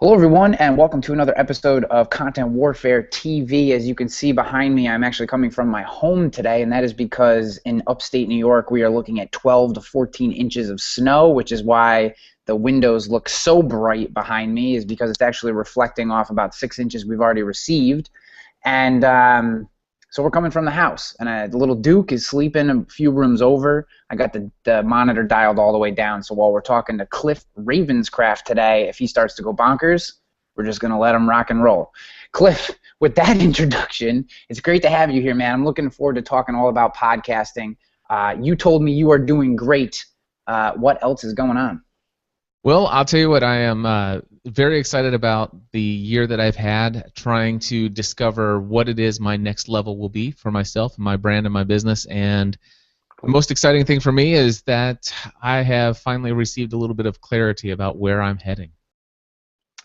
Hello, everyone, and welcome to another episode of Content Warfare TV. As you can see behind me, I'm actually coming from my home today, and that is because in upstate New York, we are looking at 12 to 14 inches of snow, which is why the windows look so bright behind me, is because it's actually reflecting off about 6 inches we've already received. And so we're coming from the house, and the little Duke is sleeping a few rooms over. I got the monitor dialed all the way down, so while we're talking to Cliff Ravenscraft today, if he starts to go bonkers, we're just going to let him rock and roll. Cliff, with that introduction, it's great to have you here, man. I'm looking forward to talking all about podcasting. You told me you are doing great. What else is going on? Well, I'll tell you what, I am very excited about the year that I've had trying to discover what it is my next level will be for myself, my brand, and my business. And the most exciting thing for me is that I have finally received a little bit of clarity about where I'm heading.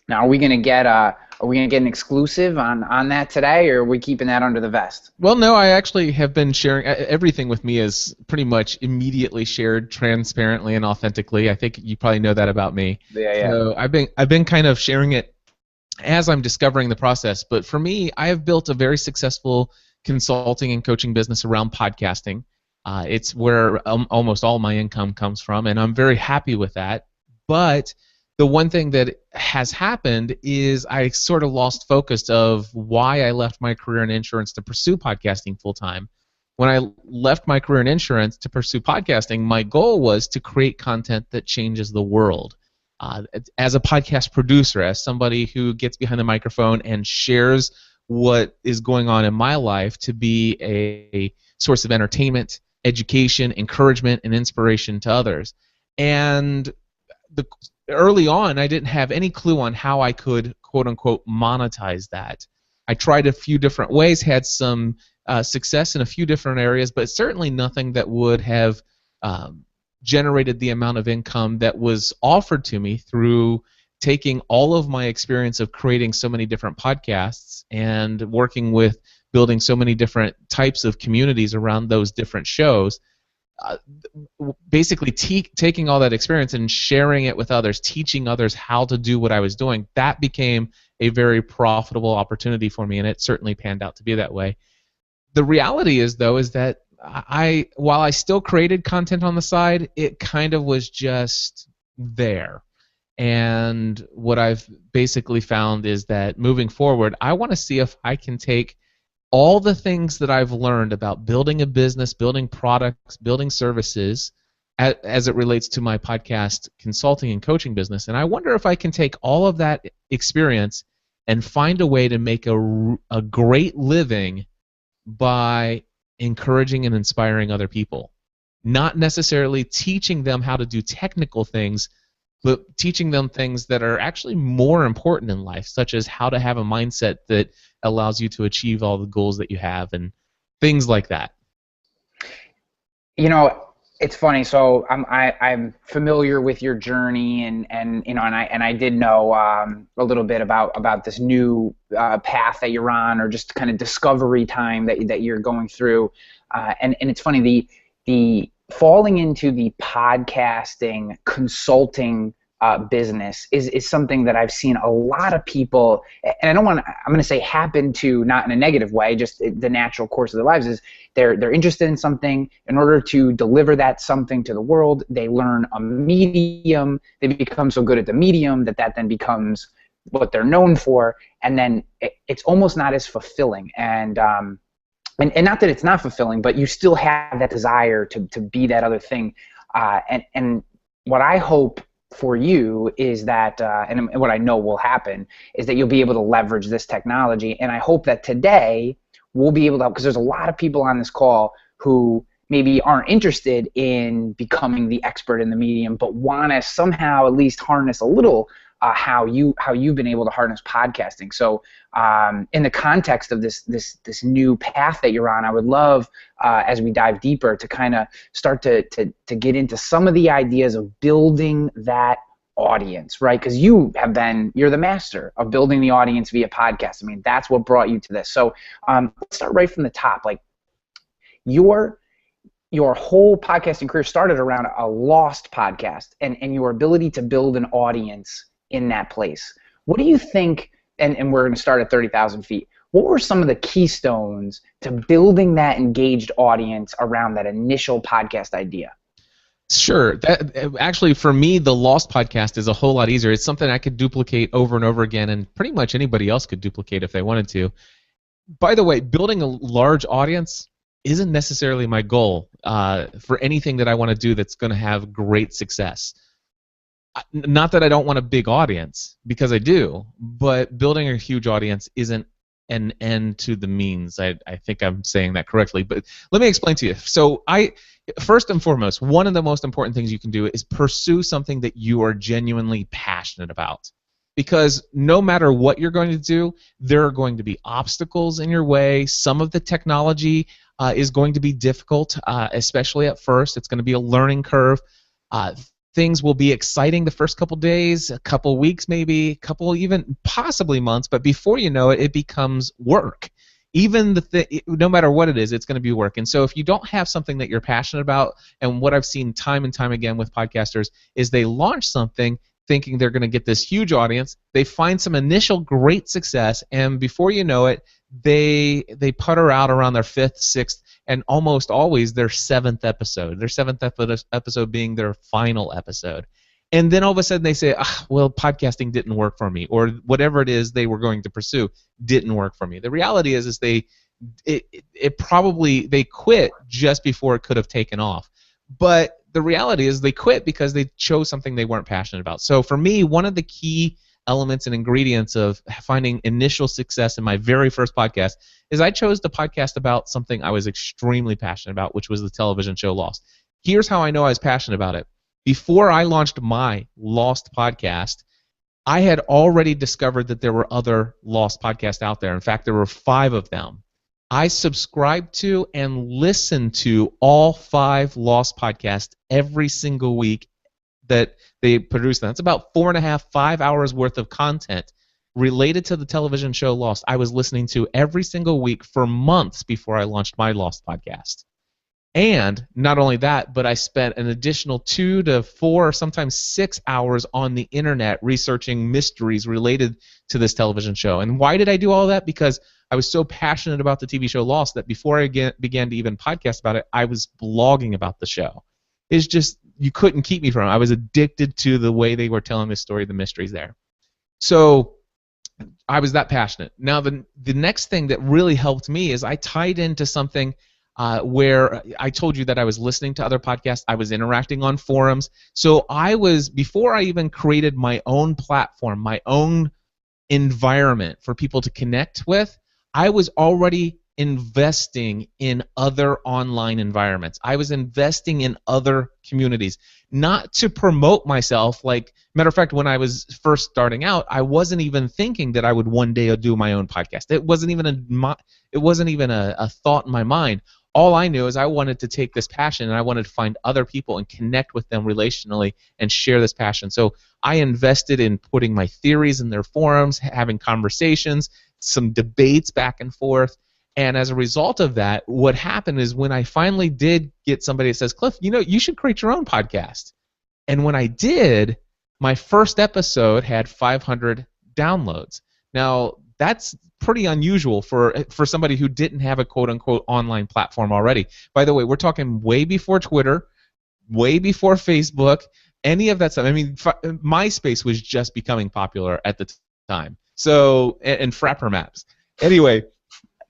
Now, are we gonna get an exclusive on that today, or are we keeping that under the vest? Well, no, I actually have been sharing everything with me is pretty much immediately shared transparently and authentically. I think you probably know that about me. Yeah. So I've been kind of sharing it as I'm discovering the process. But for me, I have built a very successful consulting and coaching business around podcasting. It's where almost all my income comes from, and I'm very happy with that. But the one thing that has happened is I sort of lost focus of why I left my career in insurance to pursue podcasting full time. When I left my career in insurance to pursue podcasting, my goal was to create content that changes the world. As a podcast producer, as somebody who gets behind the microphone and shares what is going on in my life to be a source of entertainment, education, encouragement, and inspiration to others. And early on, I didn't have any clue on how I could, quote-unquote, monetize that. I tried a few different ways, had some success in a few different areas, but certainly nothing that would have generated the amount of income that was offered to me through taking all of my experience of creating so many different podcasts and working with building so many different types of communities around those different shows. Basically taking all that experience and sharing it with others, teaching others how to do what I was doing, that became a very profitable opportunity for me, and it certainly panned out to be that way. The reality is, though, is that while I still created content on the side, it kind of was just there. And what I've basically found is that moving forward, I want to see if I can take all the things that I've learned about building a business, building products, building services as it relates to my podcast consulting and coaching business. And I wonder if I can take all of that experience and find a way to make a great living by encouraging and inspiring other people. Not necessarily teaching them how to do technical things, but teaching them things that are actually more important in life, such as how to have a mindset that allows you to achieve all the goals that you have and things like that. You know, it's funny. So I'm familiar with your journey, and you know, and I did know a little bit about this new path that you're on, or just kind of discovery time that you're going through. And it's funny, the falling into the podcasting consulting business is something that I've seen a lot of people, and I'm going to say happen to, not in a negative way, just the natural course of their lives is they're interested in something. In order to deliver that something to the world, they learn a medium, they become so good at the medium that then becomes what they're known for, and then it's almost not as fulfilling. And not that it's not fulfilling, but you still have that desire to be that other thing. And what I hope for you is that, and what I know will happen, is that you'll be able to leverage this technology. And I hope that today we'll be able to, because there's a lot of people on this call who maybe aren't interested in becoming the expert in the medium, but want to somehow at least harness a little how you've been able to harness podcasting. So in the context of this new path that you're on, I would love, as we dive deeper, to kind of start to get into some of the ideas of building that audience, right? Because you're the master of building the audience via podcast. I mean, that's what brought you to this. So let's start right from the top. Like your whole podcasting career started around a lost podcast and your ability to build an audience in that place. What do you think, and we're going to start at 30,000 feet, what were some of the keystones to building that engaged audience around that initial podcast idea? Sure. That actually, for me, the Lost podcast is a whole lot easier. It's something I could duplicate over and over again, and pretty much anybody else could duplicate if they wanted to. By the way, building a large audience isn't necessarily my goal for anything that I want to do that's going to have great success. Not that I don't want a big audience, because I do, but building a huge audience isn't an end to the means. I think I'm saying that correctly, but let me explain to you. So first and foremost, one of the most important things you can do is pursue something that you are genuinely passionate about. Because no matter what you're going to do, there are going to be obstacles in your way. Some of the technology is going to be difficult, especially at first. It's going to be a learning curve. Things will be exciting the first couple days, a couple weeks maybe, a couple even possibly months, but before you know it, it becomes work. Even no matter what it is, it's going to be work. And so if you don't have something that you're passionate about, and what I've seen time and time again with podcasters is they launch something thinking they're going to get this huge audience, they find some initial great success, and before you know it, they putter out around their fifth, sixth, and almost always their seventh episode. Their seventh episode being their final episode. And then all of a sudden they say, well, podcasting didn't work for me, or whatever it is they were going to pursue didn't work for me. The reality is they quit just before it could have taken off. But the reality is they quit because they chose something they weren't passionate about. So for me, one of the key elements and ingredients of finding initial success in my very first podcast is I chose to podcast about something I was extremely passionate about, which was the television show Lost. Here's how I know I was passionate about it. Before I launched my Lost podcast, I had already discovered that there were other Lost podcasts out there. In fact, there were 5 of them. I subscribed to and listened to all 5 Lost podcasts every single week that they produced. That's about 4.5, 5 hours worth of content related to the television show Lost. I was listening to every single week for months before I launched my Lost podcast. And not only that, but I spent an additional 2 to 4, sometimes 6 hours on the internet researching mysteries related to this television show. And why did I do all that? Because I was so passionate about the TV show Lost that before I began to even podcast about it, I was blogging about the show. It's just, you couldn't keep me from it. I was addicted to the way they were telling the story, the mysteries there. So I was that passionate. Now, the next thing that really helped me is I tied into something where I told you that I was listening to other podcasts, I was interacting on forums. So before I even created my own platform, my own environment for people to connect with, I was already investing in other online environments. I was investing in other communities, not to promote myself. Matter of fact, when I was first starting out, I wasn't even thinking that I would one day do my own podcast. It wasn't even a thought in my mind. All I knew is I wanted to take this passion and I wanted to find other people and connect with them relationally and share this passion. So I invested in putting my theories in their forums, having conversations, some debates back and forth. And as a result of that, what happened is when I finally did get somebody that says, Cliff, you should create your own podcast. And when I did, my first episode had 500 downloads. Now, that's pretty unusual for somebody who didn't have a quote-unquote online platform already. By the way, we're talking way before Twitter, way before Facebook, any of that stuff. I mean, MySpace was just becoming popular at the time. So, and Frapper Maps. Anyway,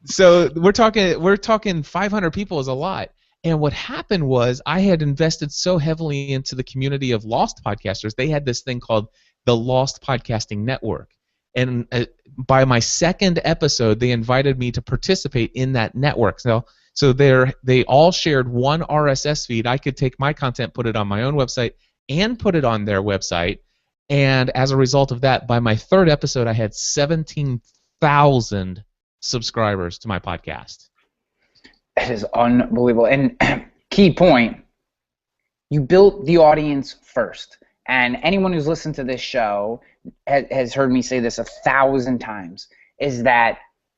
so we're talking 500 people is a lot. And what happened was I had invested so heavily into the community of Lost podcasters. They had this thing called the Lost Podcasting Network. And by my second episode, they invited me to participate in that network. So they all shared one RSS feed. I could take my content, put it on my own website, and put it on their website. And as a result of that, by my third episode, I had 17,000 subscribers to my podcast. That is unbelievable. And key point, you built the audience first. And anyone who's listened to this show has heard me say this 1,000 times, is that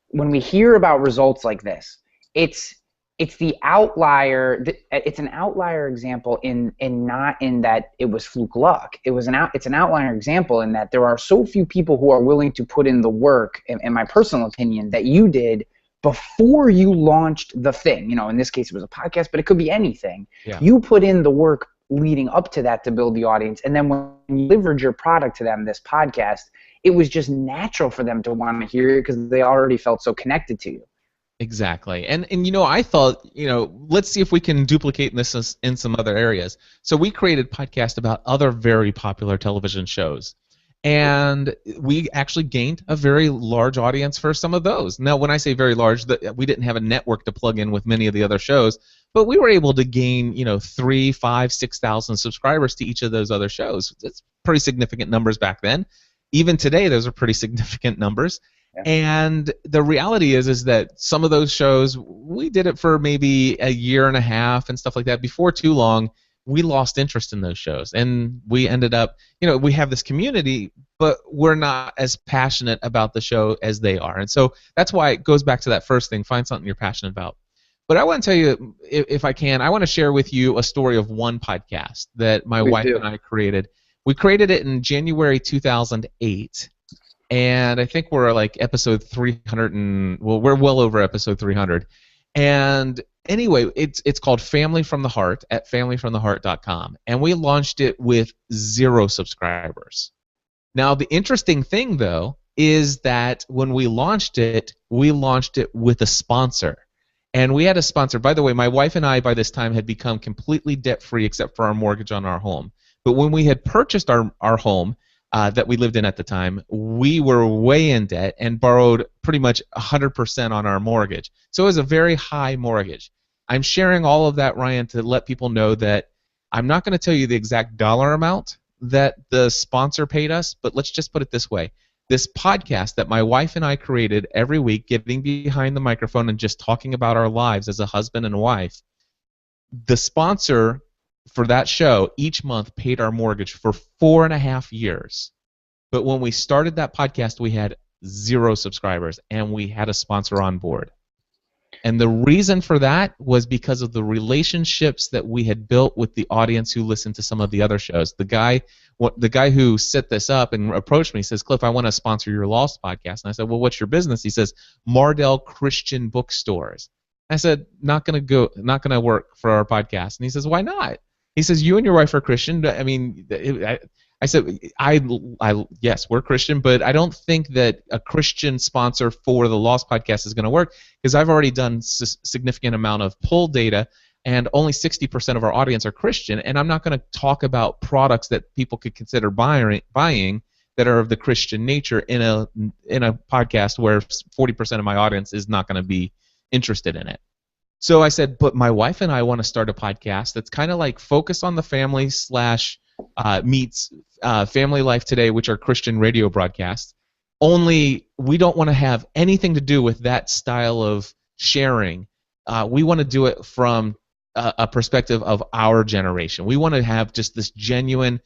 when we hear about results like this, it's it's the outlier. It's an outlier example in not in that it was fluke luck. It's an outlier example in that there are so few people who are willing to put in the work, in my personal opinion, that you did before you launched the thing. You know, in this case it was a podcast, but it could be anything. Yeah. You put in the work leading up to that to build the audience, and then when you delivered your product to them, this podcast, it was just natural for them to want to hear it because they already felt so connected to you. Exactly. And you know, I thought, you know, let's see if we can duplicate this in some other areas. So we created podcasts about other very popular television shows. And we actually gained a very large audience for some of those. Now, when I say very large, we didn't have a network to plug in with many of the other shows, but we were able to gain, you know, 3, 5, 6,000 subscribers to each of those other shows. It's pretty significant numbers back then. Even today, those are pretty significant numbers. Yeah. And the reality is that some of those shows, we did it for maybe a year and a half and stuff like that. Before too long, we lost interest in those shows. And we ended up, you know, we have this community, but we're not as passionate about the show as they are. And so that's why it goes back to that first thing, find something you're passionate about. But I want to tell you, if I can, I want to share with you a story of one podcast that my wife and I created. We created it in January 2008. And I think we're like episode 300, and well, we're well over episode 300. And anyway, it's called Family from the Heart at familyfromtheheart.com, and we launched it with 0 subscribers. Now, the interesting thing, though, is that when we launched it with a sponsor. And we had a sponsor. By the way, my wife and I, by this time, had become completely debt-free except for our mortgage on our home. But when we had purchased our home, that we lived in at the time, we were way in debt and borrowed pretty much 100% on our mortgage. So it was a very high mortgage. I'm sharing all of that, Ryan, to let people know that I'm not going to tell you the exact dollar amount that the sponsor paid us, but let's just put it this way. This podcast that my wife and I created every week, getting behind the microphone and just talking about our lives as a husband and wife, the sponsor for that show each month paid our mortgage for 4.5 years. But when we started that podcast, we had 0 subscribers, and we had a sponsor on board. And the reason for that was because of the relationships that we had built with the audience who listened to some of the other shows. The guy who set this up and approached me says, "Cliff, I want to sponsor your Lost podcast." And I said, "Well, what's your business?" He says, "Mardel Christian Bookstores." I said, not gonna work for our podcast. And he says, "Why not?" He says, "You and your wife are Christian." I mean, I said, yes, we're Christian, but I don't think that a Christian sponsor for the Lost podcast is going to work because I've already done significant amount of poll data, and only 60% of our audience are Christian, and I'm not going to talk about products that people could consider buying that are of the Christian nature in a podcast where 40% of my audience is not going to be interested in it. So I said, but my wife and I want to start a podcast that's kind of like focus on the family / meets Family Life Today, which are Christian radio broadcasts. Only we don't want to have anything to do with that style of sharing. We want to do it from a perspective of our generation. We want to have just this genuine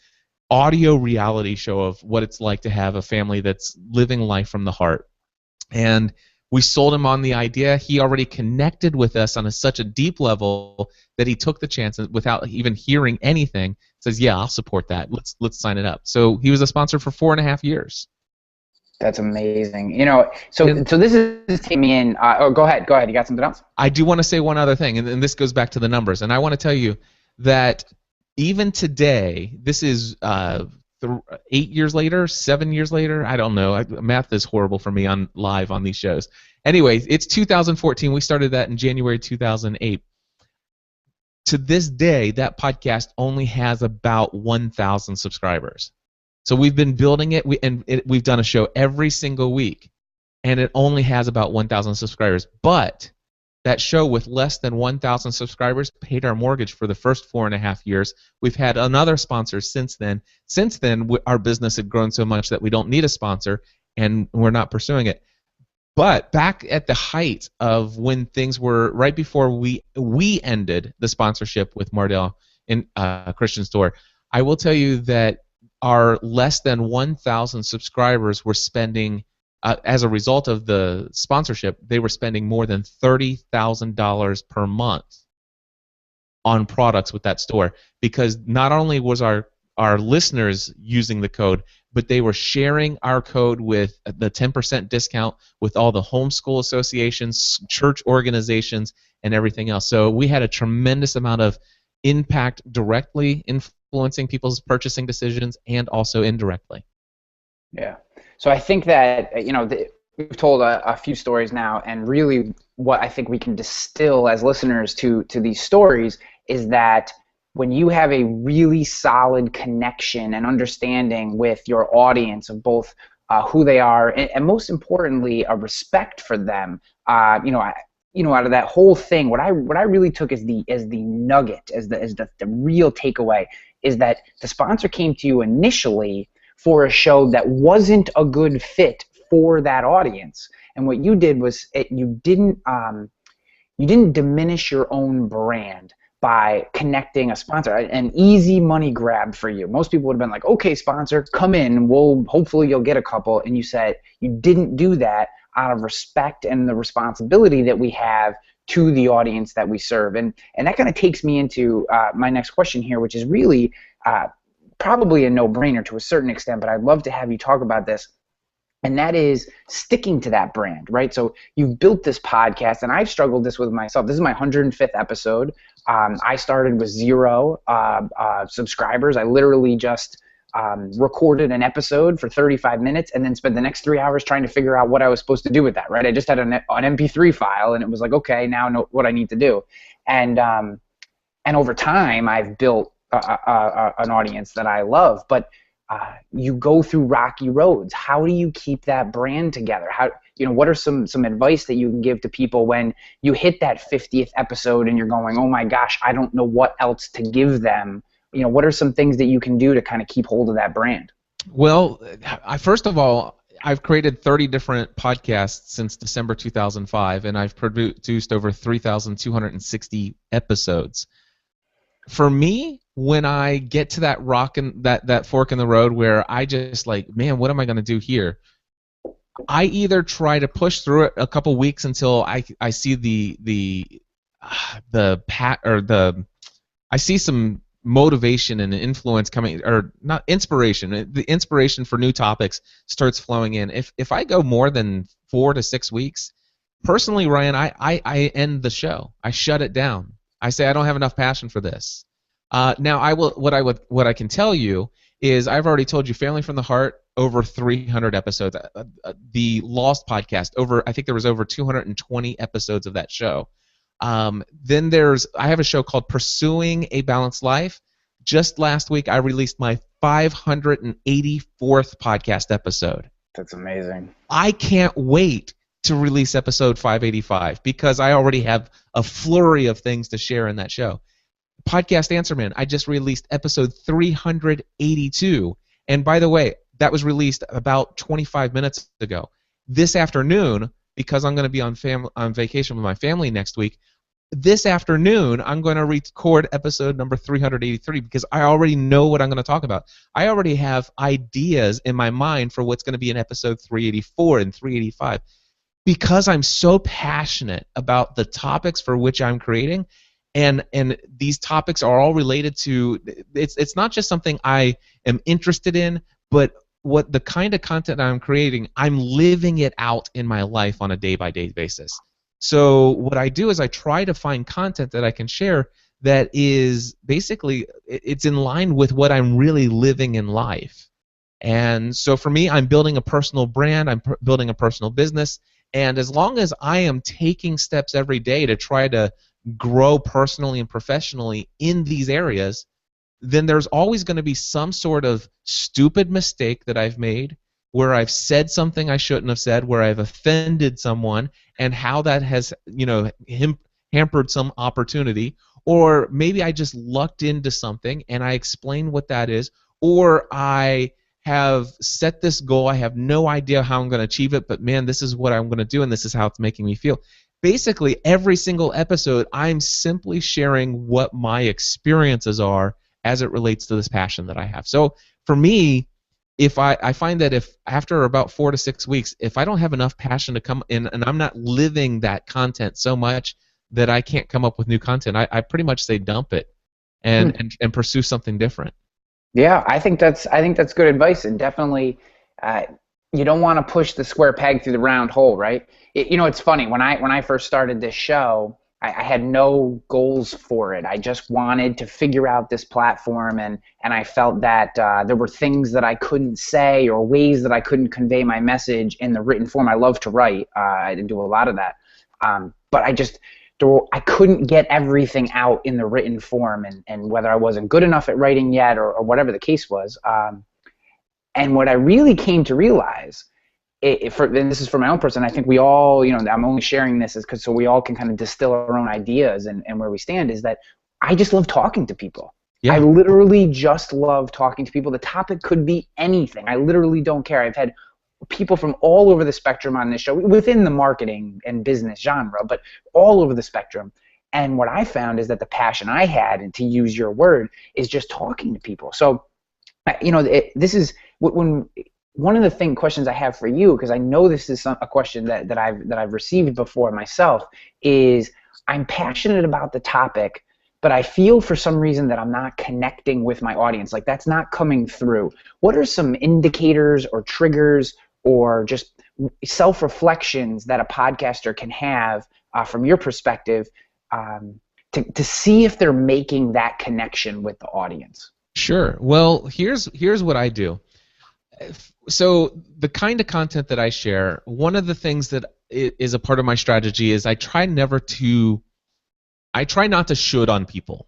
audio reality show of what it's like to have a family that's living life from the heart. And we sold him on the idea. He already connected with us on such a deep level that he took the chance and without even hearing anything says, "Yeah, I'll support that. Let's sign it up." So he was a sponsor for 4.5 years. That's amazing. You know, so this is taking me in. Go ahead. You got something else? I do want to say one other thing, and this goes back to the numbers. And I want to tell you that even today, this is 8 years later, 7 years later, I don't know. Math is horrible for me live on these shows. Anyway, it's 2014. We started that in January 2008. To this day, that podcast only has about 1,000 subscribers. So we've been building it, we've done a show every single week, and it only has about 1,000 subscribers. But that show with less than 1,000 subscribers paid our mortgage for the first 4.5 years. We've had another sponsor since then. Since then, our business had grown so much that we don't need a sponsor, and we're not pursuing it. But back at the height of when things were right before we ended the sponsorship with Mardel in Christian Store, I will tell you that our less than 1,000 subscribers were spending as a result of the sponsorship, they were spending more than $30,000 per month on products with that store, because not only was our listeners using the code, but they were sharing our code with the 10% discount with all the homeschool associations, church organizations, and everything else. So we had a tremendous amount of impact directly influencing people's purchasing decisions and also indirectly. Yeah. So I think that, we've told a few stories now, and really what I think we can distill as listeners to these stories is that when you have a really solid connection and understanding with your audience of both who they are and most importantly a respect for them, out of that whole thing, what I really took as the nugget, as the real takeaway, is that the sponsor came to you initially for a show that wasn't a good fit for that audience, and what you did was you didn't diminish your own brand by connecting a sponsor, an easy money grab for you. Most people would have been like, okay, sponsor, come in, hopefully you'll get a couple, and you said you didn't do that out of respect and the responsibility that we have to the audience that we serve. And that kind of takes me into my next question here, which is really probably a no-brainer to a certain extent, but I'd love to have you talk about this. And that is sticking to that brand, right? So you've built this podcast, and I've struggled this with myself. This is my 105th episode. I started with 0 subscribers. I literally just recorded an episode for 35 minutes and then spent the next 3 hours trying to figure out what I was supposed to do with that, right? I just had an MP3 file, and it was like, okay, now I know what I need to do. And over time, I've built an audience that I love, but you go through rocky roads. How do you keep that brand together? What are some advice that you can give to people when you hit that 50th episode and you're going, oh my gosh, I don't know what else to give them? What are some things that you can do to kind of keep hold of that brand? Well, first of all, I've created 30 different podcasts since December 2005, and I've produced over 3,260 episodes. For me, when I get to that rock and that fork in the road where I just like, man, what am I going to do here? I either try to push through it a couple weeks until I see I see some motivation and influence coming, or not inspiration. The inspiration for new topics starts flowing in. If I go more than 4 to 6 weeks, personally, Ryan, I end the show. I shut it down. I say I don't have enough passion for this. Now what I can tell you is I've already told you Family from the Heart, over 300 episodes. The Lost podcast, I think there was over 220 episodes of that show. Then I have a show called Pursuing a Balanced Life. Just last week I released my 584th podcast episode. That's amazing. I can't wait to release episode 585 because I already have a flurry of things to share in that show. Podcast Answer Man, I just released episode 382. And by the way, that was released about 25 minutes ago. This afternoon, because I'm going to be on vacation with my family next week, this afternoon I'm going to record episode number 383 because I already know what I'm going to talk about. I already have ideas in my mind for what's going to be in episode 384 and 385. Because I'm so passionate about the topics for which I'm creating, and these topics are all related to, it's not just something I am interested in, but what the kind of content I'm creating, I'm living it out in my life on a day-by-day basis. So what I do is I try to find content that I can share that is basically, it's in line with what I'm really living in life. And so for me, I'm building a personal brand, I'm building a personal business, and as long as I am taking steps every day to try to grow personally and professionally in these areas, then there's always going to be some sort of stupid mistake that I've made where I've said something I shouldn't have said, where I've offended someone, and how that has, hampered some opportunity, or maybe I just lucked into something and I explain what that is, or I have set this goal, I have no idea how I'm going to achieve it, but man, this is what I'm going to do and this is how it's making me feel. Basically, every single episode, I'm simply sharing what my experiences are as it relates to this passion that I have. So for me, if I find that if after about 4 to 6 weeks, if I don't have enough passion to come in and I'm not living that content so much that I can't come up with new content, I pretty much say dump it Hmm. and pursue something different. Yeah, I think that's good advice, and definitely, uh, you don't want to push the square peg through the round hole, right? It's funny when I first started this show, I had no goals for it. I just wanted to figure out this platform, and I felt that there were things that I couldn't say or ways that I couldn't convey my message in the written form. I love to write. I do a lot of that, but I couldn't get everything out in the written form, and whether I wasn't good enough at writing yet or whatever the case was. And what I really came to realize, and this is for my own person, I think we all, I'm only sharing this is because so we all can kind of distill our own ideas and where we stand, is that I just love talking to people. I Yeah. literally just love talking to people. The topic could be anything. I literally don't care. I've had people from all over the spectrum on this show within the marketing and business genre, but all over the spectrum. And what I found is that the passion I had, and to use your word, is just talking to people. So, this is when one of the questions I have for you, because I know this is a question that I've received before myself, is I'm passionate about the topic, but I feel for some reason that I'm not connecting with my audience. Like that's not coming through. What are some indicators or triggers or just self-reflections that a podcaster can have from your perspective to see if they're making that connection with the audience? Sure. Well, here's what I do. So the kind of content that I share, one of the things that is a part of my strategy is I try not to should on people.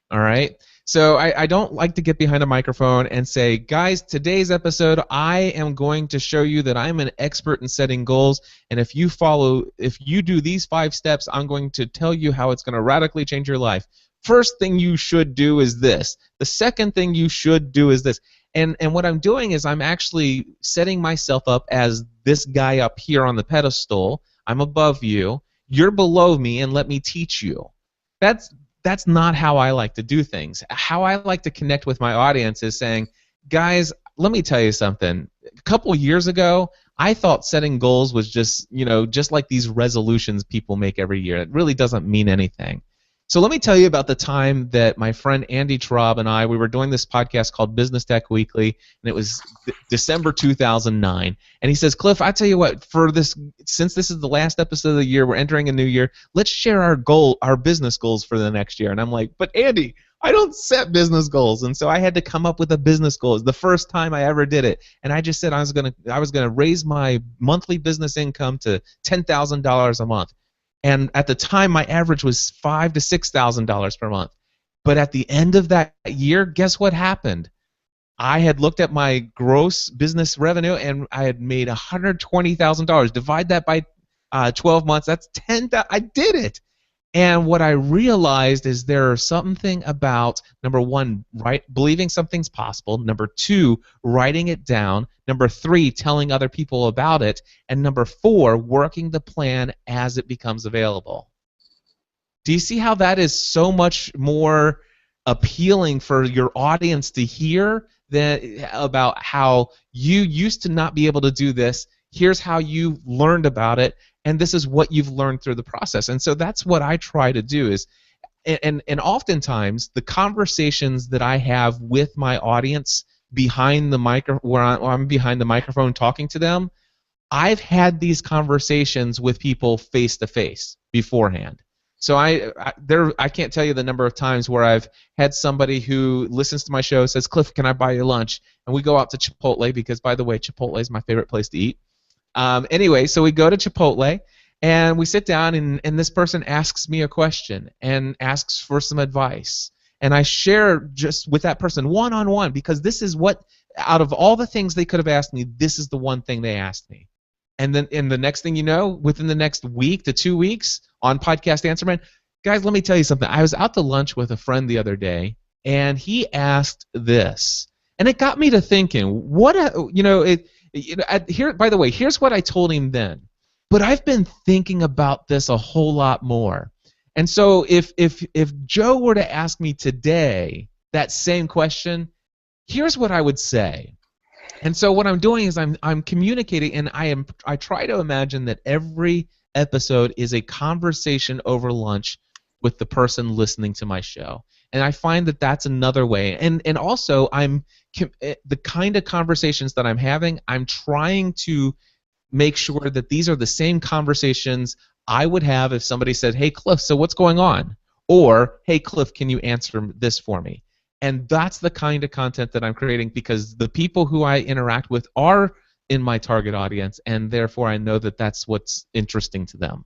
All right. So I don't like to get behind a microphone and say, guys, today's episode, I am going to show you that I'm an expert in setting goals, and if you do these 5 steps, I'm going to tell you how it's going to radically change your life. First thing you should do is this. The second thing you should do is this. And what I'm doing is I'm actually setting myself up as this guy up here on the pedestal. I'm above you. You're below me, and let me teach you. That's not how I like to do things. How I like to connect with my audience is saying, guys, let me tell you something. A couple years ago, I thought setting goals was just like these resolutions people make every year. It really doesn't mean anything. So let me tell you about the time that my friend Andy Traub and we were doing this podcast called Business Tech Weekly, and it was December 2009. And he says, Cliff, I tell you what, since this is the last episode of the year, we're entering a new year, let's share our business goals for the next year. And I'm like, but Andy, I don't set business goals. And so I had to come up with a business goal. It was the first time I ever did it. And I just said I was gonna raise my monthly business income to $10,000 a month. And at the time, my average was $5,000 to $6,000 per month. But at the end of that year, guess what happened? I had looked at my gross business revenue, and I had made $120,000. Divide that by 12 months. That's $10,000. I did it. And what I realized is there's something about, number one, believing something's possible. Number two, writing it down. Number three, telling other people about it. And number four, working the plan as it becomes available. Do you see how that is so much more appealing for your audience to hear about how you used to not be able to do this? Here's how you learned about it, and this is what you've learned through the process. And so that's what I try to do is, and oftentimes the conversations that I have with my audience behind the where I'm behind the microphone talking to them, I've had these conversations with people face to face beforehand. So I can't tell you the number of times where I've had somebody who listens to my show, says, Cliff, can I buy you lunch? And we go out to Chipotle because, by the way, Chipotle is my favorite place to eat. Anyway, so we go to Chipotle, and we sit down, and this person asks me a question and asks for some advice. And I share just with that person one-on-one, because this is what, out of all the things they could have asked me, this is the one thing they asked me. And then the next thing you know, within the next week to 2 weeks on Podcast Answer Man, guys, let me tell you something. I was out to lunch with a friend the other day, and he asked this. And it got me to thinking, here, by the way, here's what I told him then. But I've been thinking about this a whole lot more. And so if Joe were to ask me today that same question, here's what I would say. And so what I'm doing is I'm communicating, and I try to imagine that every episode is a conversation over lunch with the person listening to my show. And I find that that's another way. And also the kind of conversations that I'm having, I'm trying to make sure that these are the same conversations I would have if somebody said, "Hey Cliff, so what's going on?" Or, "Hey Cliff, can you answer this for me?" And that's the kind of content that I'm creating, because the people who I interact with are in my target audience, and therefore I know that that's what's interesting to them.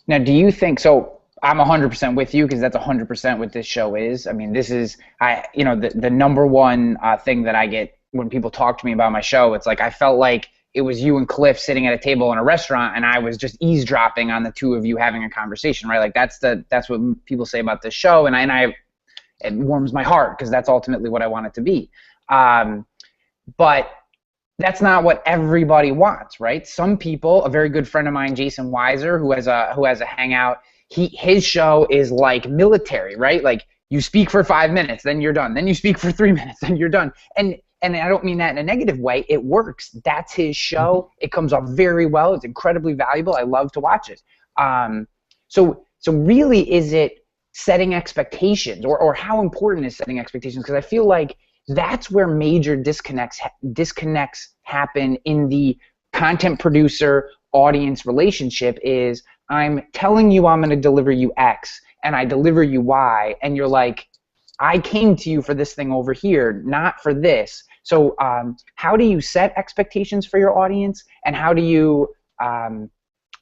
Now, do you think so? I'm 100% with you, because that's 100% what this show is. I mean, this is the number one thing that I get when people talk to me about my show. It's like I felt like it was you and Cliff sitting at a table in a restaurant, and I was just eavesdropping on the two of you having a conversation, right? Like that's what people say about this show, and it warms my heart, because that's ultimately what I want it to be. But that's not what everybody wants, right? Some people, a very good friend of mine, Jason Weiser, who has a hangout, his show is like military, right? Like you speak for 5 minutes, then you're done. Then you speak for 3 minutes, then you're done. And I don't mean that in a negative way. It works. That's his show. It comes off very well. It's incredibly valuable. I love to watch it. So really, is it setting expectations, or how important is setting expectations? Because I feel like that's where major disconnects happen in the content producer audience relationship. Is I'm telling you I'm going to deliver you X, and I deliver you Y, and you're like, I came to you for this thing over here, not for this. So how do you set expectations for your audience, and how do you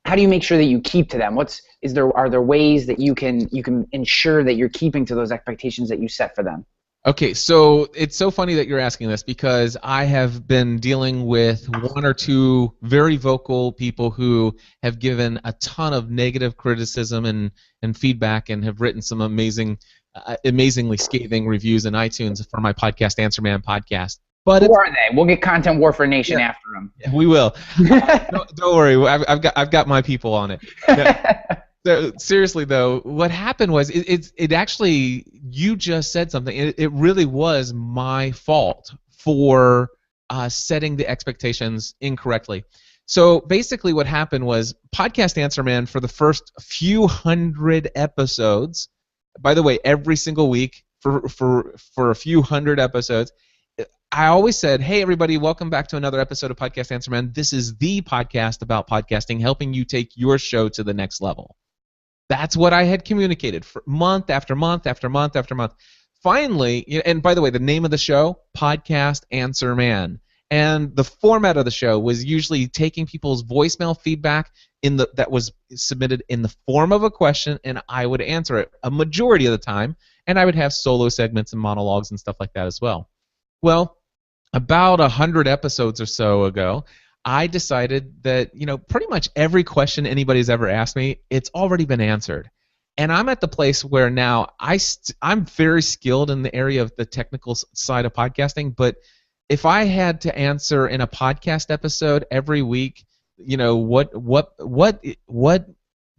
make sure that you keep to them? Are there ways that you can ensure that you're keeping to those expectations that you set for them? Okay, so it's so funny that you're asking this, because I have been dealing with one or two very vocal people who have given a ton of negative criticism and feedback, and have written some amazingly scathing reviews in iTunes for my podcast, Answer Man Podcast. But who are they? We'll get Content Warfare Nation after them. We will. Don't worry, I've got my people on it. So, seriously though, what happened was it actually, you just said something. It really was my fault for setting the expectations incorrectly. So basically, what happened was Podcast Answer Man, for the first few hundred episodes. By the way, every single week for a few hundred episodes, I always said, "Hey everybody, welcome back to another episode of Podcast Answer Man. This is the podcast about podcasting, helping you take your show to the next level." That's what I had communicated for month after month after month after month. Finally, and by the way, the name of the show, Podcast Answer Man. And the format of the show was usually taking people's voicemail feedback that was submitted in the form of a question, and I would answer it a majority of the time, and I would have solo segments and monologues and stuff like that as well. Well, about 100 episodes or so ago, I decided that pretty much every question anybody's ever asked me, it's already been answered. And I'm at the place where now I'm very skilled in the area of the technical side of podcasting, but if I had to answer in a podcast episode every week, what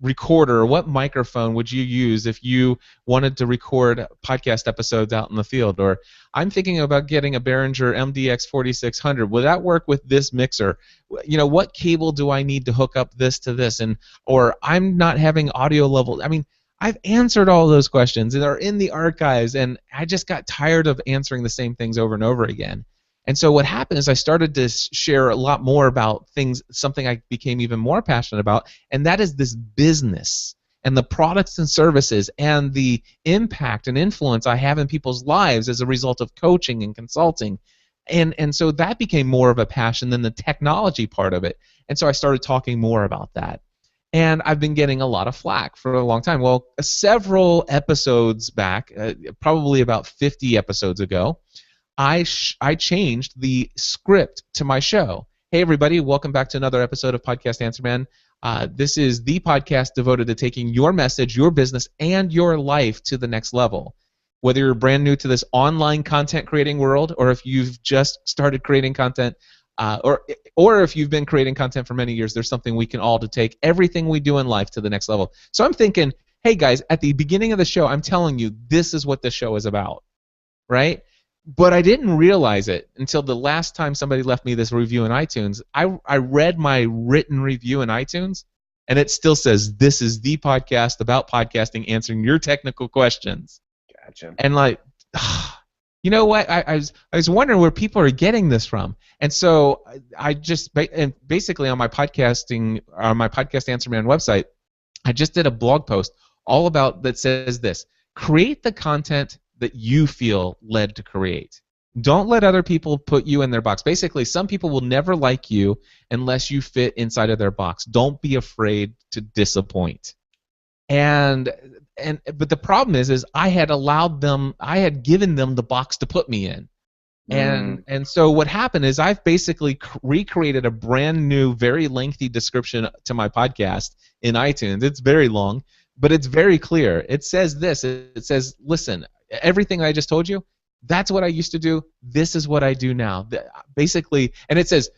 recorder, what microphone would you use if you wanted to record podcast episodes out in the field? Or I'm thinking about getting a Behringer MDX 4600. Will that work with this mixer? What cable do I need to hook up this to this? Or I'm not having audio level. I mean, I've answered all those questions, and they're in the archives, and I just got tired of answering the same things over and over again. And so what happened is I started to share a lot more about things, something I became even more passionate about, and that is this business and the products and services and the impact and influence I have in people's lives as a result of coaching and consulting. And so that became more of a passion than the technology part of it. And so I started talking more about that. And I've been getting a lot of flack for a long time. Well, several episodes back, probably about 50 episodes ago, I changed the script to my show. Hey everybody, welcome back to another episode of Podcast Answer Man. This is the podcast devoted to taking your message, your business, and your life to the next level. Whether you're brand new to this online content creating world, or if you've just started creating content, or if you've been creating content for many years, there's something we can all do to take everything we do in life to the next level. So I'm thinking, hey guys, at the beginning of the show, I'm telling you this is what the show is about, right? But I didn't realize it until the last time somebody left me this review in iTunes. I read my written review in iTunes, and it still says, "This is the podcast about podcasting, answering your technical questions." Gotcha. And like, you know what? I was wondering where people are getting this from, and so I just and basically on my podcast Answer Man website, I just did a blog post all about that says this: create the content that you feel led to create. Don't let other people put you in their box. Basically, some people will never like you unless you fit inside of their box. Don't be afraid to disappoint. But the problem is I had given them the box to put me in. And so what happened is I've basically recreated a brand new, very lengthy description to my podcast in iTunes. It's very long, but it's very clear. It says this. It says, listen, everything I just told you, that's what I used to do. This is what I do now. Basically, and it says,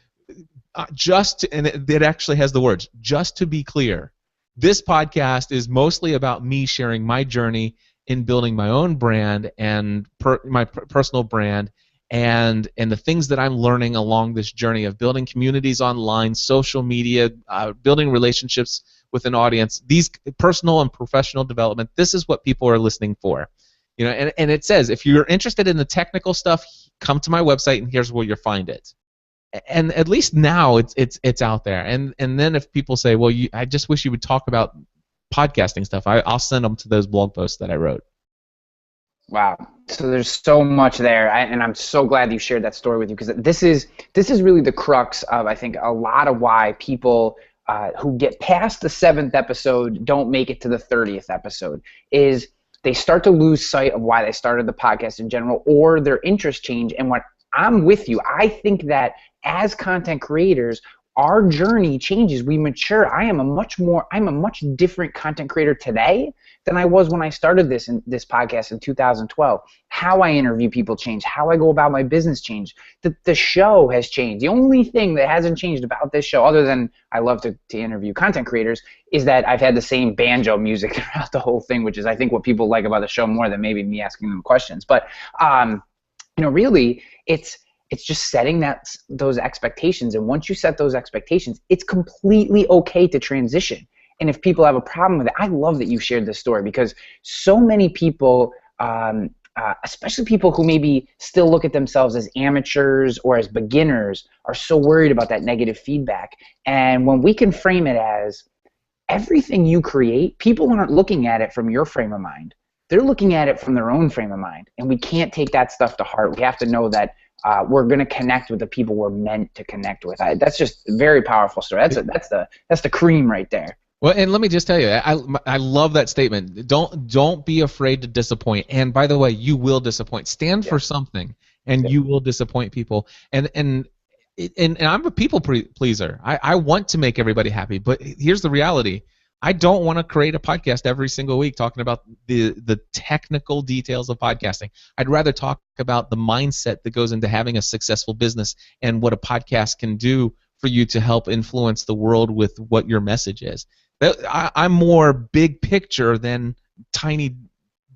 it actually has the words, just to be clear, this podcast is mostly about me sharing my journey in building my own brand and my personal brand and the things that I'm learning along this journey of building communities online, social media, building relationships with an audience, these personal and professional development. This is what people are listening for. You know, and it says, if you're interested in the technical stuff, come to my website and here's where you'll find it. And at least now it's out there. And then if people say, well, I just wish you would talk about podcasting stuff, I'll send them to those blog posts that I wrote. Wow. So there's so much there, and I'm so glad you shared that story with you, because this is really the crux of, I think, a lot of why people who get past the 7th episode don't make it to the 30th episode, is they start to lose sight of why they started the podcast in general, or their interest change. And when I'm with you, I think that as content creators, our journey changes. We mature. I'm a much different content creator today than I was when I started this podcast in 2012. How I interview people changed. How I go about my business changed. The show has changed. The only thing that hasn't changed about this show, other than I love to interview content creators, is that I've had the same banjo music throughout the whole thing, which is, I think, what people like about the show more than maybe me asking them questions. But really, it's just setting those expectations. And once you set those expectations, it's completely okay to transition. And if people have a problem with it, I love that you shared this story, because so many people, especially people who maybe still look at themselves as amateurs or as beginners, are so worried about that negative feedback. And when we can frame it as everything you create, people aren't looking at it from your frame of mind. They're looking at it from their own frame of mind. And we can't take that stuff to heart. We have to know that we're going to connect with the people we're meant to connect with. That's just a very powerful story. That's the cream right there. Well, and let me just tell you, I love that statement. Don't be afraid to disappoint. And by the way, you will disappoint. Stand for something, and you will disappoint people. And I'm a people pleaser. I want to make everybody happy, but here's the reality. I don't want to create a podcast every single week talking about the technical details of podcasting. I'd rather talk about the mindset that goes into having a successful business and what a podcast can do for you to help influence the world with what your message is. I'm more big picture than tiny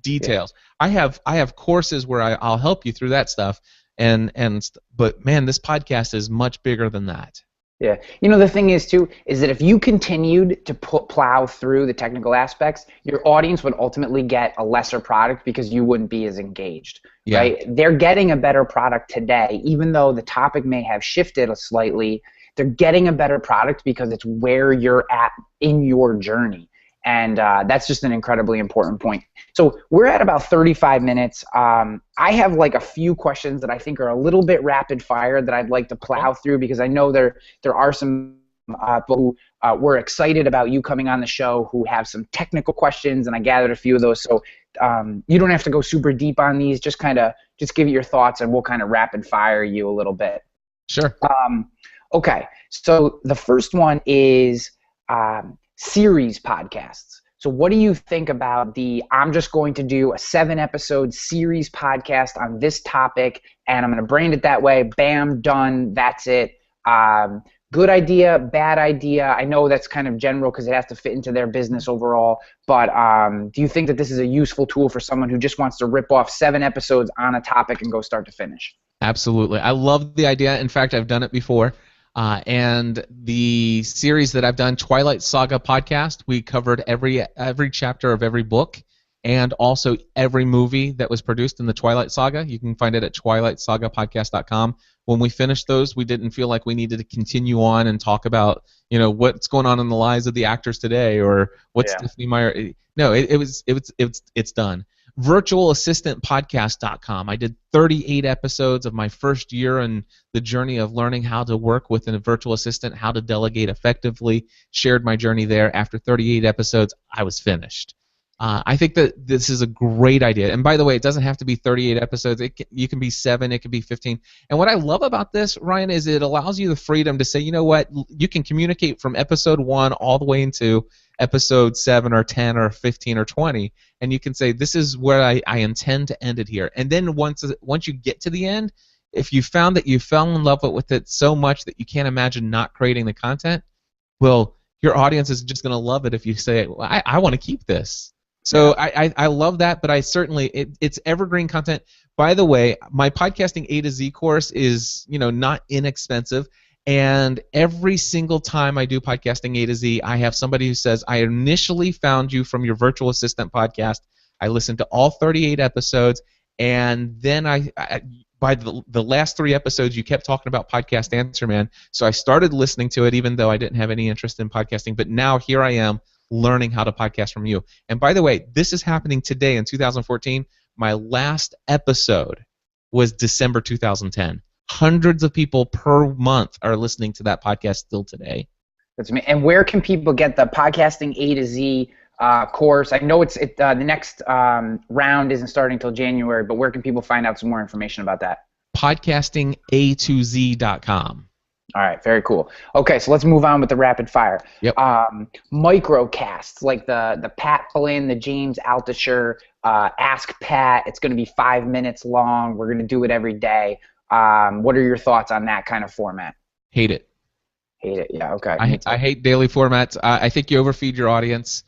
details. Yeah. I have courses where I'll help you through that stuff, but man, this podcast is much bigger than that. Yeah. The thing is, too, is that if you continued to plow through the technical aspects, your audience would ultimately get a lesser product because you wouldn't be as engaged, right? They're getting a better product today, even though the topic may have shifted slightly. They're getting a better product because it's where you're at in your journey. And that's just an incredibly important point. So we're at about 35 minutes. I have like a few questions that I think are a little bit rapid fire that I'd like to plow through, because I know there are some people who were excited about you coming on the show who have some technical questions, and I gathered a few of those. So you don't have to go super deep on these. Just give it your thoughts, and we'll kind of rapid fire you a little bit. Sure. Okay. So the first one is series podcasts. So what do you think about I'm just going to do a 7-episode series podcast on this topic, and I'm going to brand it that way, bam, done, that's it. good idea, bad idea? I know that's kind of general because it has to fit into their business overall, but do you think that this is a useful tool for someone who just wants to rip off 7 episodes on a topic and go start to finish? Absolutely. I love the idea. In fact, I've done it before. And the series that I've done, Twilight Saga podcast, we covered every chapter of every book and also every movie that was produced in the Twilight Saga. You can find it at twilightsagapodcast.com. When we finished those, we didn't feel like we needed to continue on and talk about, what's going on in the lives of the actors today or what's Stephanie Meyer. No, it's done. Virtualassistantpodcast.com. I did 38 episodes of my first year in the journey of learning how to work with a virtual assistant, how to delegate effectively, shared my journey there. After 38 episodes, I was finished. I think that this is a great idea. And by the way, it doesn't have to be 38 episodes. You can be 7, it can be 15. And what I love about this, Ryan, is it allows you the freedom to say, you know what, you can communicate from episode 1 all the way into episode 7 or 10 or 15 or 20, and you can say, this is where I intend to end it here. And then once you get to the end, if you found that you fell in love with it so much that you can't imagine not creating the content, well, your audience is just going to love it if you say, well, I want to keep this. So I love that, but I certainly it's evergreen content. By the way, my podcasting A to Z course is not inexpensive, and every single time I do podcasting A to Z, I have somebody who says, I initially found you from your virtual assistant podcast. I listened to all 38 episodes, and then by the last 3 episodes, you kept talking about Podcast Answer Man, so I started listening to it even though I didn't have any interest in podcasting, but now here I am learning how to podcast from you. And by the way, this is happening today in 2014. My last episode was December 2010. Hundreds of people per month are listening to that podcast still today. That's me. And where can people get the podcasting A to Z course? I know the next round isn't starting until January, but where can people find out some more information about that? Podcastinga2z.com. All right, very cool. Okay, so let's move on with the rapid fire. Yep. Microcasts, like the Pat Flynn, the James Altucher, Ask Pat. It's going to be 5 minutes long. We're going to do it every day. What are your thoughts on that kind of format? Hate it. Hate it, yeah, okay. I hate daily formats. I think you overfeed your audience.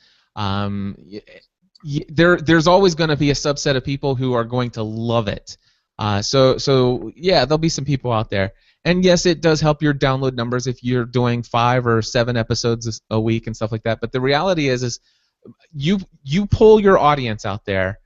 There's always going to be a subset of people who are going to love it. So yeah, there'll be some people out there. And yes, it does help your download numbers if you're doing 5 or 7 episodes a week and stuff like that. But the reality is you pull your audience out there.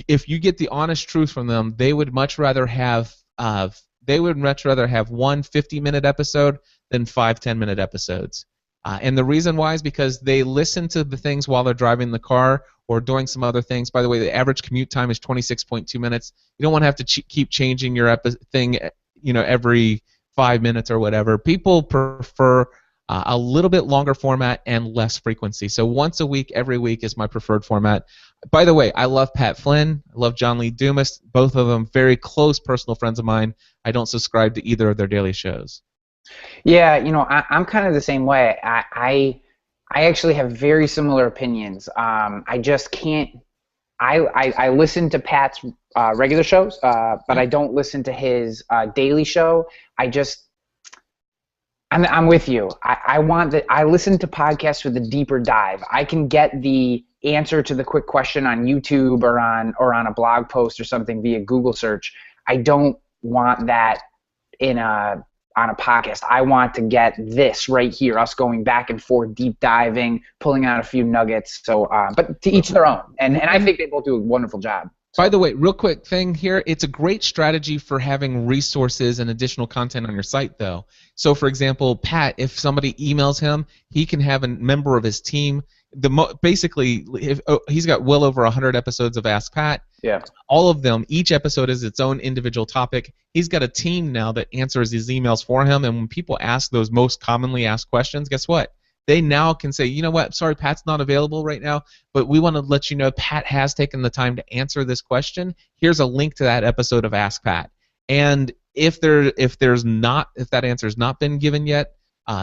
If you get the honest truth from them, they would much rather have one 50-minute episode than 5 10-minute episodes. And the reason why is because they listen to the things while they're driving the car or doing some other things. By the way, the average commute time is 26.2 minutes. You don't want to have to keep changing your thing, every 5 minutes or whatever. People prefer a little bit longer format and less frequency. So once a week, every week is my preferred format. By the way, I love Pat Flynn. I love John Lee Dumas. Both of them very close personal friends of mine. I don't subscribe to either of their daily shows. Yeah, I'm kind of the same way. I actually have very similar opinions. I just can't. I listen to Pat's regular shows, but I don't listen to his daily show. I'm with you. I listen to podcasts with a deeper dive. I can get the answer to the quick question on YouTube or on a blog post or something via Google search. I don't want that on a podcast. I want to get this right here, us going back and forth, deep diving, pulling out a few nuggets. So, but to each their own. And I think they both do a wonderful job. By the way, real quick thing here, it's a great strategy for having resources and additional content on your site, though. So, for example, Pat, if somebody emails him, he can have a member of his team. Basically, he's got well over 100 episodes of Ask Pat. Yeah. All of them, each episode is its own individual topic. He's got a team now that answers his emails for him, and when people ask those most commonly asked questions, guess what? They now can say, you know what, sorry, Pat's not available right now, but we want to let you know Pat has taken the time to answer this question. Here's a link to that episode of Ask Pat. And if that answer's not been given yet,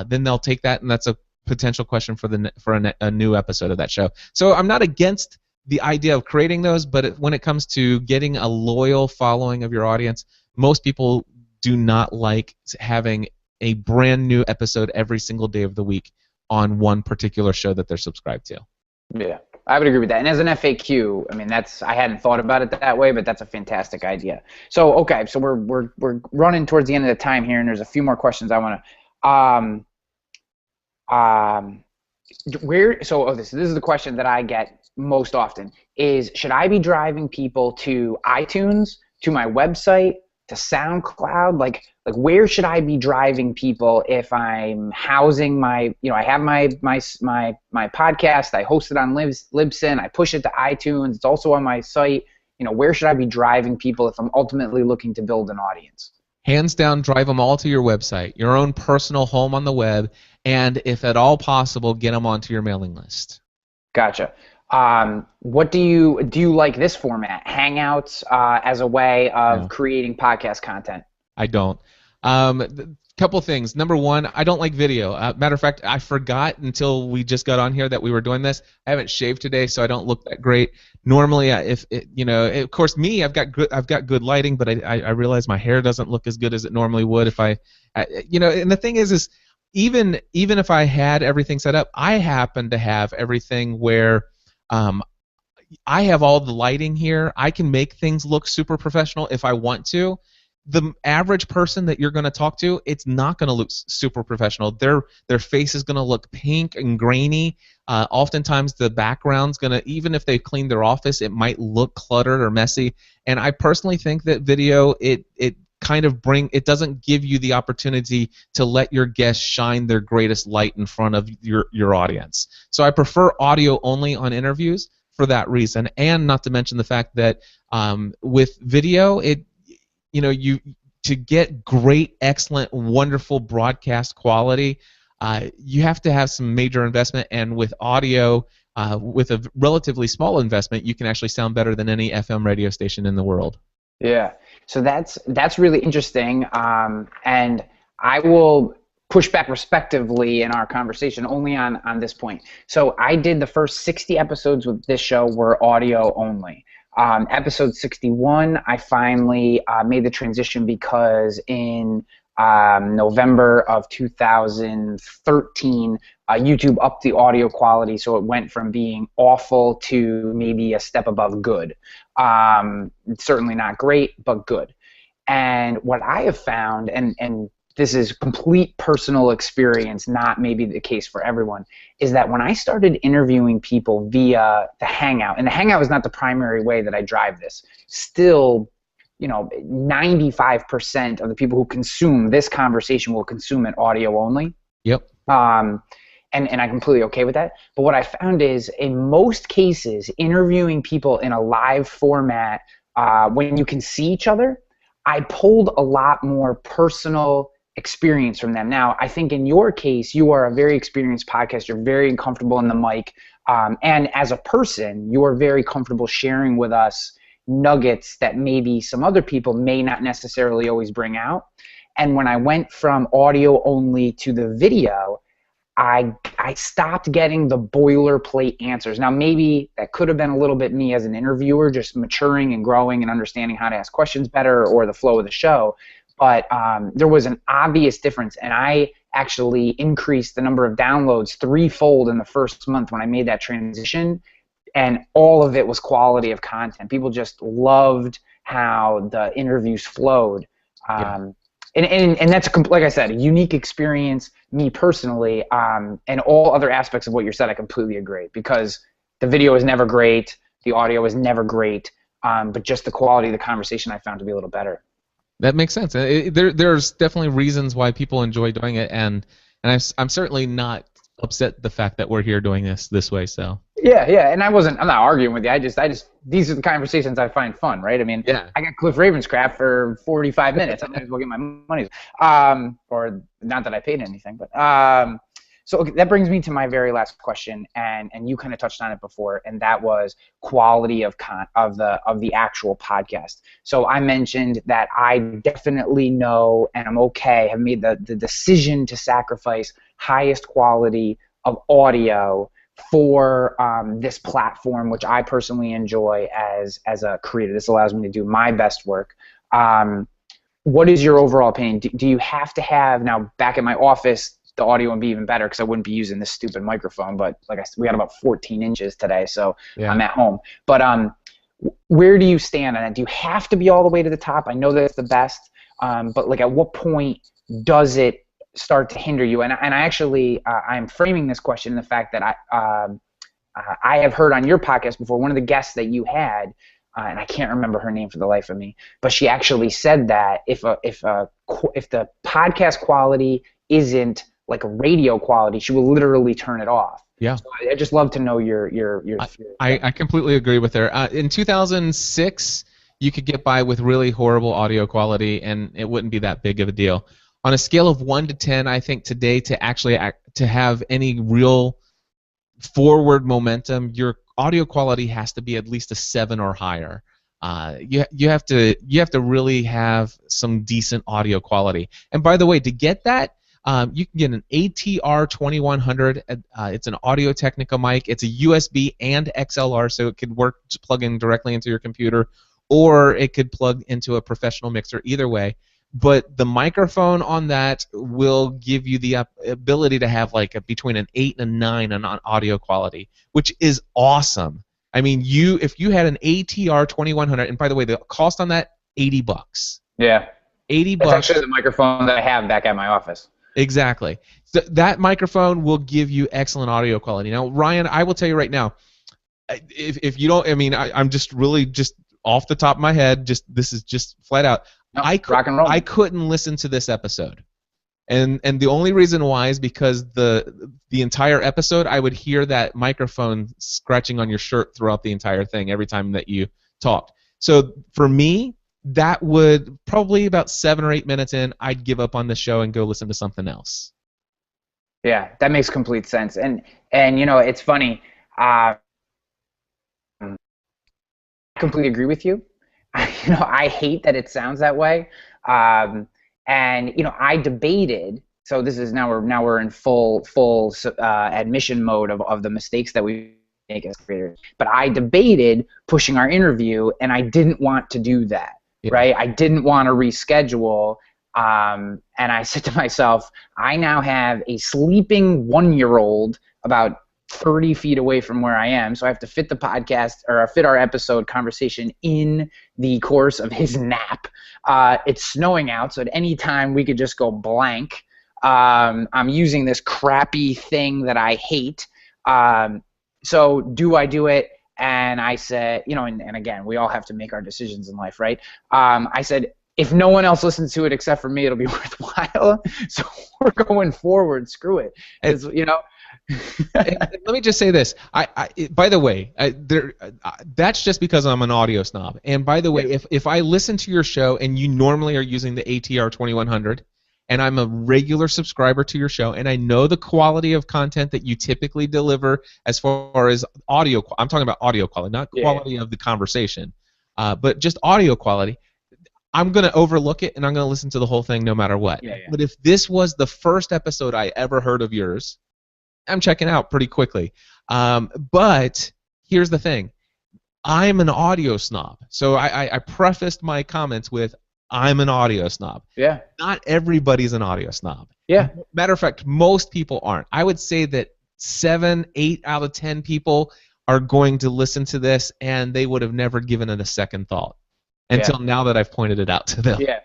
then they'll take that, and that's a potential question for a new episode of that show. So I'm not against the idea of creating those, but when it comes to getting a loyal following of your audience, most people do not like having a brand new episode every single day of the week on one particular show that they're subscribed to. Yeah, I would agree with that. And as an FAQ, I mean, I hadn't thought about it that way, but that's a fantastic idea. So okay, so we're running towards the end of the time here, and there's a few more questions I want to this is the question that I get most often is, should I be driving people to iTunes, to my website, to SoundCloud? Like where should I be driving people if I'm housing I have my podcast, I host it on Libsyn, I push it to iTunes, it's also on my site. Where should I be driving people if I'm ultimately looking to build an audience? Hands down, drive them all to your website, your own personal home on the web, and if at all possible, get them onto your mailing list. Gotcha. What do you like this format, Hangouts, as a way of creating podcast content? I don't. Couple things. Number one, I don't like video. Matter of fact, I forgot until we just got on here that we were doing this. I haven't shaved today, so I don't look that great. Normally, of course, I've got good lighting, but I realize my hair doesn't look as good as it normally would if and the thing is even if I had everything set up, I happen to have everything where I have all the lighting here. I can make things look super professional if I want to. The average person that you're going to talk to, it's not going to look super professional. Their face is going to look pink and grainy. Oftentimes the background's going to, even if they've cleaned their office, it might look cluttered or messy. And I personally think that video, it doesn't give you the opportunity to let your guests shine their greatest light in front of your audience. So I prefer audio only on interviews for that reason, and not to mention the fact that with video, to get great, excellent, wonderful broadcast quality, you have to have some major investment, and with audio, with a relatively small investment, you can actually sound better than any FM radio station in the world. Yeah, so that's really interesting, and I will push back respectively in our conversation only on this point. So I did the first 60 episodes with this show were audio only. Episode 61, I finally made the transition because in November of 2013, YouTube upped the audio quality, so it went from being awful to maybe a step above good. Certainly not great, but good. And what I have found, and this is complete personal experience, not maybe the case for everyone, is that when I started interviewing people via the Hangout, and the Hangout is not the primary way that I drive this, still, 95% of the people who consume this conversation will consume it audio only. Yep. And I'm completely okay with that. But what I found is, in most cases, interviewing people in a live format, when you can see each other, I pulled a lot more personal experience from them. Now, I think in your case, you are a very experienced podcaster. You're very comfortable in the mic. And as a person, you are very comfortable sharing with us nuggets that maybe some other people may not necessarily always bring out. And when I went from audio only to the video, I stopped getting the boilerplate answers. Now, maybe that could have been a little bit me as an interviewer, just maturing and growing and understanding how to ask questions better or the flow of the show. But there was an obvious difference, and I actually increased the number of downloads threefold in the first month when I made that transition, and all of it was quality of content. People just loved how the interviews flowed. And that's, like I said, a unique experience, me personally, and all other aspects of what you said, I completely agree, because the video is never great, the audio is never great, but just the quality of the conversation I found to be a little better. That makes sense. There's definitely reasons why people enjoy doing it, and I'm certainly not upset the fact that we're here doing this way. So yeah, and I'm not arguing with you. I just these are the conversations I find fun, right? I mean, yeah. I got Cliff Ravenscraft for 45 minutes. I might as well get my money. Or not that I paid anything, but so okay, that brings me to my very last question, and you kind of touched on it before, and that was quality of the actual podcast. So I mentioned that I definitely know, and I'm okay, have made the decision to sacrifice highest quality of audio for this platform, which I personally enjoy as a creator. This allows me to do my best work. what is your overall opinion? Do you have to have, now back at my office, the audio would be even better because I wouldn't be using this stupid microphone, but like I said, we got about 14 inches today, so Yeah. I'm at home. But where do you stand on it? Do you have to be all the way to the top? I know that it's the best, but like at what point does it start to hinder you? And I actually, I'm framing this question in the fact that I have heard on your podcast before, one of the guests that you had, and I can't remember her name for the life of me, but she actually said that if the podcast quality isn't like a radio quality, she will literally turn it off. Yeah. So I just love to know your I completely agree with her. In 2006, you could get by with really horrible audio quality, and it wouldn't be that big of a deal. On a scale of 1 to 10, I think today to have any real forward momentum, your audio quality has to be at least a 7 or higher. You have to really have some decent audio quality. And by the way, to get that, you can get an ATR 2100. It's an Audio-Technica mic. It's a USB and XLR, so it could work to plug in directly into your computer, or it could plug into a professional mixer. Either way. But the microphone on that will give you the ability to have like between an 8 and a 9 on audio quality, which is awesome. I mean, if you had an ATR 2100, and by the way, the cost on that, $80. Yeah. $80. That's actually the microphone that I have back at my office. Exactly. So that microphone will give you excellent audio quality. Now, Ryan, I will tell you right now, if you don't, I mean, I'm just really just off the top of my head, this is just flat out. No, I couldn't listen to this episode, and the only reason why is because the entire episode I would hear that microphone scratching on your shirt throughout the entire thing every time that you talked. So for me, that would probably about 7 or 8 minutes in, I'd give up on the show and go listen to something else. Yeah, that makes complete sense. And you know, it's funny. I completely agree with you. You know, I hate that it sounds that way. And you know, I debated. So this is now we're in full admission mode of the mistakes that we make as creators. But I debated pushing our interview, and I didn't want to do that. Yeah. Right? I didn't want to reschedule. And I said to myself, I now have a sleeping 1-year-old about 30 feet away from where I am, so I have to fit the podcast or fit our episode conversation in the course of his nap. It's snowing out, so at any time we could just go blank. I'm using this crappy thing that I hate. So do I do it? And I said, you know, and again, we all have to make our decisions in life, right? I said, if no one else listens to it except for me, it'll be worthwhile. So we're going forward. Screw it. It's, you know. Let me just say this. By the way, that's just because I'm an audio snob. And by the way, if I listen to your show and you normally are using the ATR 2100, and I'm a regular subscriber to your show, and I know the quality of content that you typically deliver as far as audio. I'm talking about audio quality, not quality of the conversation, but just audio quality. I'm going to overlook it, and I'm going to listen to the whole thing no matter what. But if this was the first episode I ever heard of yours, I'm checking out pretty quickly. But here's the thing. I'm an audio snob. So I prefaced my comments with, I'm an audio snob. Yeah. Not everybody's an audio snob. Yeah. Matter of fact, most people aren't. I would say that 7, 8 out of 10 people are going to listen to this, and they would have never given it a second thought until now that I've pointed it out to them. Yeah.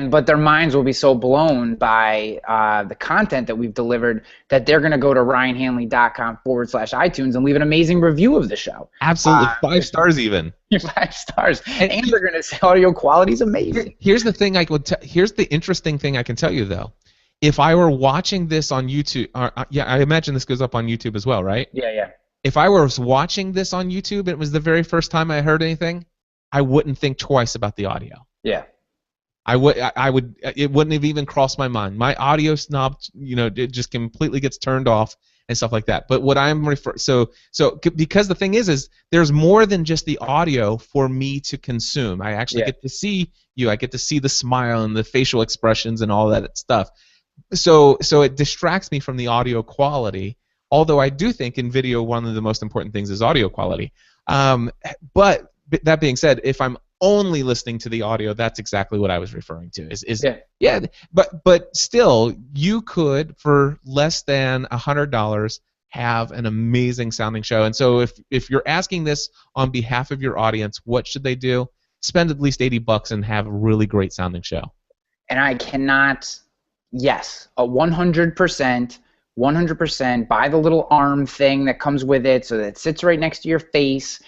But their minds will be so blown by the content that we've delivered that they're going to go to ryanhanley.com/iTunes and leave an amazing review of the show. Absolutely. 5 stars even. 5 stars. And they're going to say audio quality is amazing. Here's the thing here's the interesting thing I can tell you, though. If I were watching this on YouTube, I imagine this goes up on YouTube as well, right? Yeah. If I was watching this on YouTube and it was the very first time I heard anything, I wouldn't think twice about the audio. Yeah. I would. It wouldn't have even crossed my mind. My audio snob, you know, it just completely gets turned off and stuff like that. But what I'm because the thing is there's more than just the audio for me to consume. I actually get to see you. I get to see the smile and the facial expressions and all that stuff. So it distracts me from the audio quality. Although I do think in video one of the most important things is audio quality. But that being said, if I'm only listening to the audio, that's exactly what I was referring to. Yeah. Yeah, but still, you could for less than $100 have an amazing sounding show. And so if you're asking this on behalf of your audience, what should they do? Spend at least $80 and have a really great sounding show. And I cannot, yes, a 100%, buy the little arm thing that comes with it so that it sits right next to your face.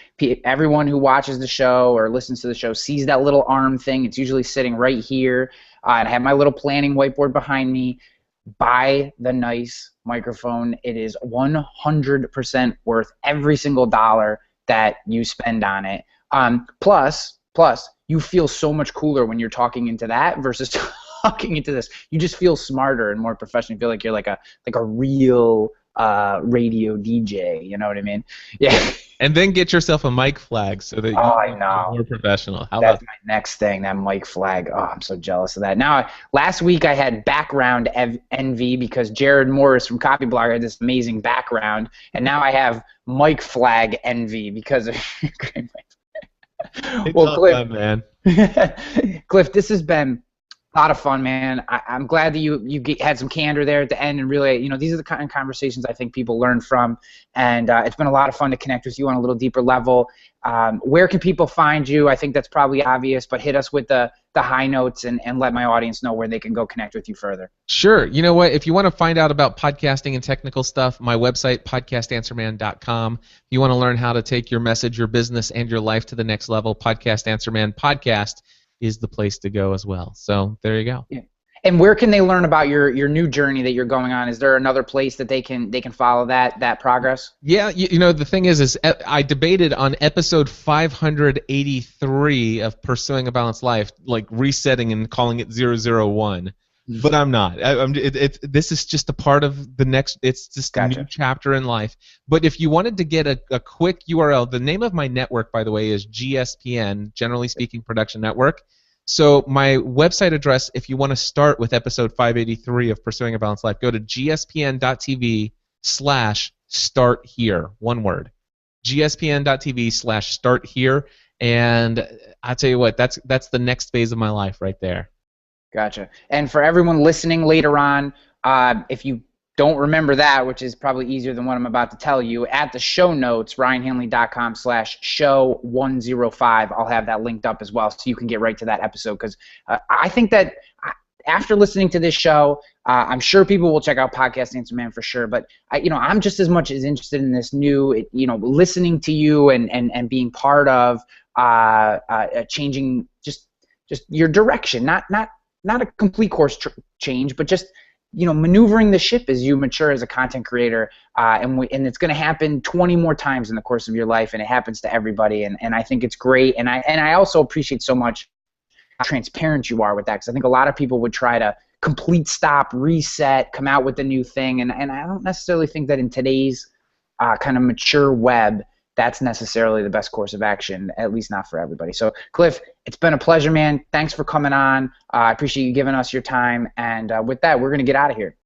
Everyone who watches the show or listens to the show sees that little arm thing. It's usually sitting right here. And I have my little planning whiteboard behind me. Buy the nice microphone. It is 100% worth every single dollar that you spend on it. Plus, you feel so much cooler when you're talking into that versus talking into this. You just feel smarter and more professional. You feel like you're like a real radio DJ. You know what I mean? Yeah. And then get yourself a mic flag so that you're more professional. That's my next thing, that mic flag. Oh, I'm so jealous of that. Now, last week I had background envy because Jared Morris from Copyblogger had this amazing background, and now I have mic flag envy because of your great mic. Well, Cliff, man. Cliff, this has been a lot of fun, man. I'm glad that you had some candor there at the end, and really, these are the kind of conversations I think people learn from, and it's been a lot of fun to connect with you on a little deeper level. Where can people find you? I think that's probably obvious, but hit us with the high notes and let my audience know where they can go connect with you further. Sure. You know what? If you want to find out about podcasting and technical stuff, my website, podcastanswerman.com. If you want to learn how to take your message, your business, and your life to the next level, Podcast Answer Man Podcast is the place to go as well. So there you go. Yeah. And where can they learn about your new journey that you're going on? Is there another place that they can follow that progress? Yeah, the thing is I debated on episode 583 of Pursuing a Balanced Life, like resetting and calling it 001. But I'm not. This is just a part of the next. It's just a new chapter in life. But if you wanted to get a quick URL, the name of my network, by the way, is GSPN, Generally Speaking Production Network. So my website address, if you want to start with episode 583 of Pursuing a Balanced Life, go to gspn.tv/start here. One word. gspn.tv/start here. And I tell you what, that's the next phase of my life right there. Gotcha. And for everyone listening later on, if you don't remember that, which is probably easier than what I'm about to tell you, at the show notes, ryanhanley.com/show105, I'll have that linked up as well so you can get right to that episode. Because I think that after listening to this show, I'm sure people will check out Podcast Answer Man for sure. But I'm just as much as interested in this new, listening to you and being part of changing just your direction, not a complete course change, but just maneuvering the ship as you mature as a content creator, and it's going to happen 20 more times in the course of your life, and it happens to everybody, and I think it's great, and I also appreciate so much how transparent you are with that, because I think a lot of people would try to complete stop, reset, come out with a new thing, and I don't necessarily think that in today's kind of mature web, that's necessarily the best course of action, at least not for everybody. So, Cliff, it's been a pleasure, man. Thanks for coming on. I appreciate you giving us your time. And with that, we're going to get out of here.